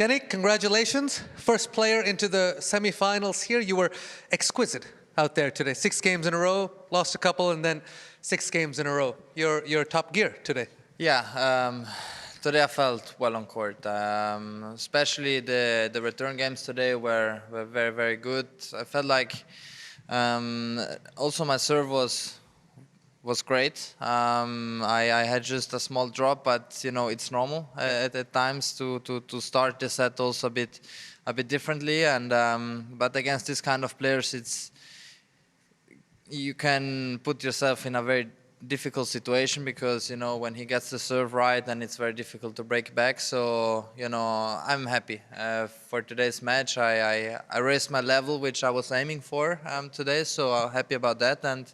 Jannik, congratulations. First player into the semifinals here. You were exquisite out there today. 6 games in a row, lost a couple, and then 6 games in a row. You're top gear today. Yeah, today I felt well on court. Especially the return games today were very, very good. I felt like also my serve was great. I had just a small drop, but you know it's normal at times to start the set also a bit differently. And but against this kind of players, you can put yourself in a very difficult situation because you know when he gets the serve right, then it's very difficult to break back. So you know I'm happy for today's match. I raised my level, which I was aiming for today. So I'm happy about that. And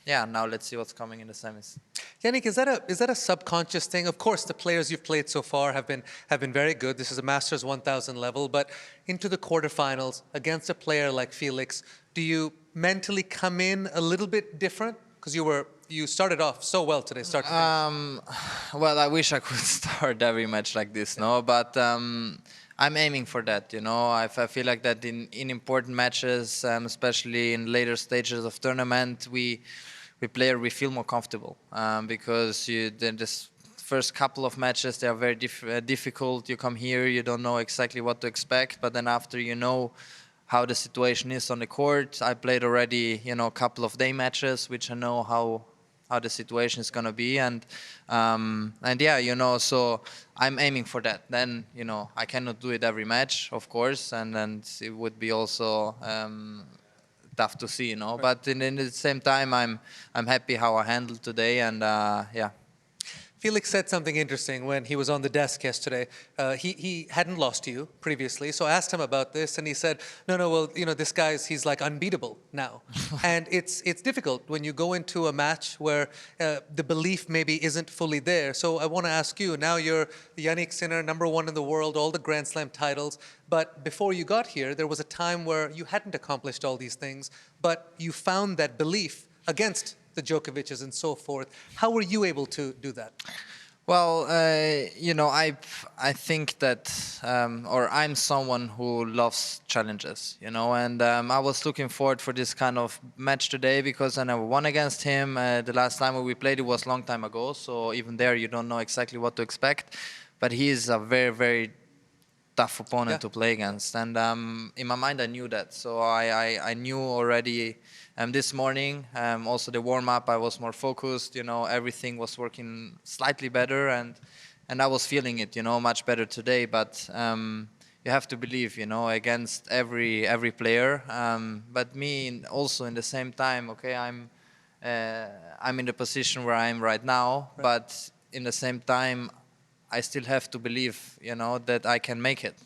yeah, now let's see what's coming in the semis. Jannik, is that a subconscious thing? Of course, the players you've played so far have been very good. This is a Masters 1000 level, but into the quarterfinals against a player like Felix, do you mentally come in a little bit different? Because you started off so well today. Well, I wish I could start every match like this, no, but. I'm aiming for that, you know. I feel like that in important matches, especially in later stages of tournament, we feel more comfortable because this first couple of matches they are very difficult. You come here, you don't know exactly what to expect, but then after you know how the situation is on the court, I played already, you know, a couple of day matches, which I know how the situation is gonna be, and yeah, you know, so I'm aiming for that. Then you know I cannot do it every match, of course, and it would be also tough to see, you know. Right. But in the same time, I'm happy how I handled today, and yeah. Felix said something interesting when he was on the desk yesterday. He hadn't lost to you previously, so I asked him about this, and he said, no, well, you know, this he's like unbeatable now. And it's difficult when you go into a match where the belief maybe isn't fully there. So I want to ask you, now you're Jannik Sinner, #1 in the world, all the Grand Slam titles, but before you got here, there was a time where you hadn't accomplished all these things, but you found that belief against the Djokovic's and so forth. How were you able to do that? Well, you know, I think that, or I'm someone who loves challenges, you know, and I was looking forward for this kind of match today because I never won against him. The last time we played, it was a long time ago, so even there you don't know exactly what to expect. But he is a very, very tough opponent to play against, and in my mind I knew that, so I knew already this morning. Also the warm-up, I was more focused, you know, everything was working slightly better, and I was feeling it, you know, much better today. But you have to believe, you know, against every player, but me also in the same time, okay, I'm in the position where I am right now, right. But in the same time I still have to believe, you know, that I can make it,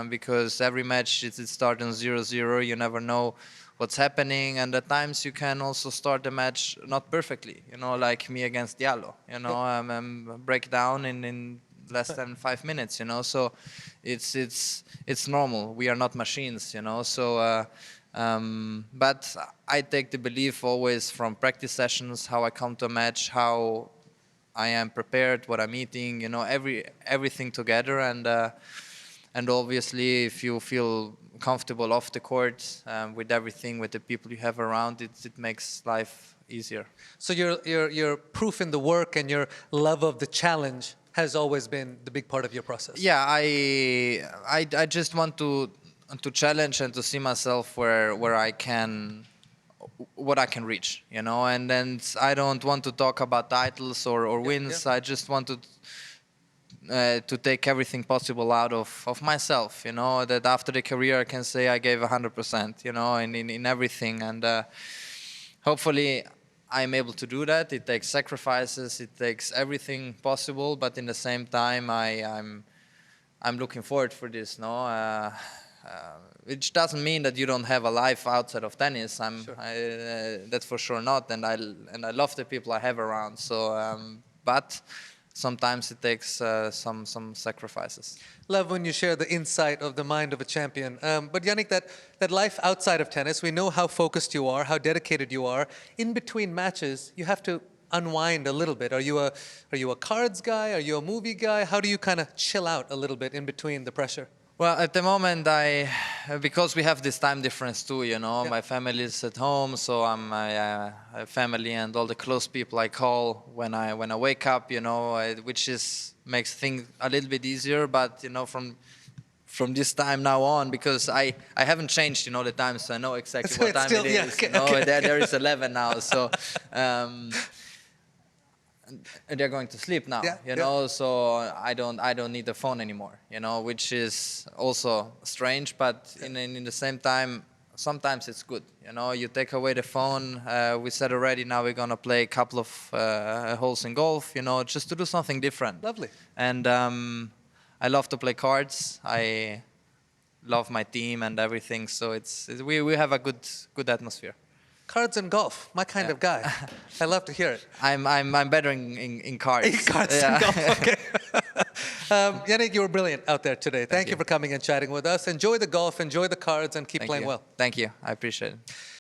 because every match it starts on 0-0. You never know what's happening, and at times you can also start the match not perfectly, you know, like me against Diallo, you know, break down in less than 5 minutes, you know. So it's normal. We are not machines, you know. So but I take the belief always from practice sessions, how I come to a match, how I am prepared, what I'm eating, you know, everything together, and obviously if you feel comfortable off the court with everything, with the people you have around, it makes life easier. So your proof in the work and your love of the challenge has always been the big part of your process. Yeah, I just want to challenge and to see myself where I can. What I can reach, you know, and then I don't want to talk about titles or wins. I just want to take everything possible out of myself, you know, that after the career I can say I gave 100%, you know, in everything, and hopefully I'm able to do that. It takes sacrifices, it takes everything possible, but in the same time I'm looking forward for this, no. Which doesn't mean that you don't have a life outside of tennis. Sure. That's for sure not, and I love the people I have around. So, but sometimes it takes some sacrifices. Love when you share the insight of the mind of a champion. But Jannik, that life outside of tennis, we know how focused you are, how dedicated you are. In between matches, you have to unwind a little bit. Are you a cards guy? Are you a movie guy? How do you kind of chill out a little bit in between the pressure? Well, at the moment, because we have this time difference too, you know, Yeah. my family is at home, so I'm my family and all the close people I call when I wake up, you know, which makes things a little bit easier. But you know, from this time now on, because I haven't changed, you know, the time, so I know exactly So what it's time still- it yeah, is. okay, You know, okay. there is 11 now, so. And they're going to sleep now, Yeah, you yeah. know. So I don't need the phone anymore, you know, which is also strange. But in the same time, sometimes it's good, you know. You take away the phone. We said already. Now we're gonna play a couple of holes in golf, you know, just to do something different. Lovely. And I love to play cards. I love my team and everything. So we have a good atmosphere. Cards and golf, my kind Yeah. of guy. I love to hear it. I'm better in cards. Cards Yeah. and golf, okay. Jannik, you were brilliant out there today. Thank you you. for coming and chatting with us. Enjoy the golf, enjoy the cards, and keep Thank playing you. well. Thank you. I appreciate it.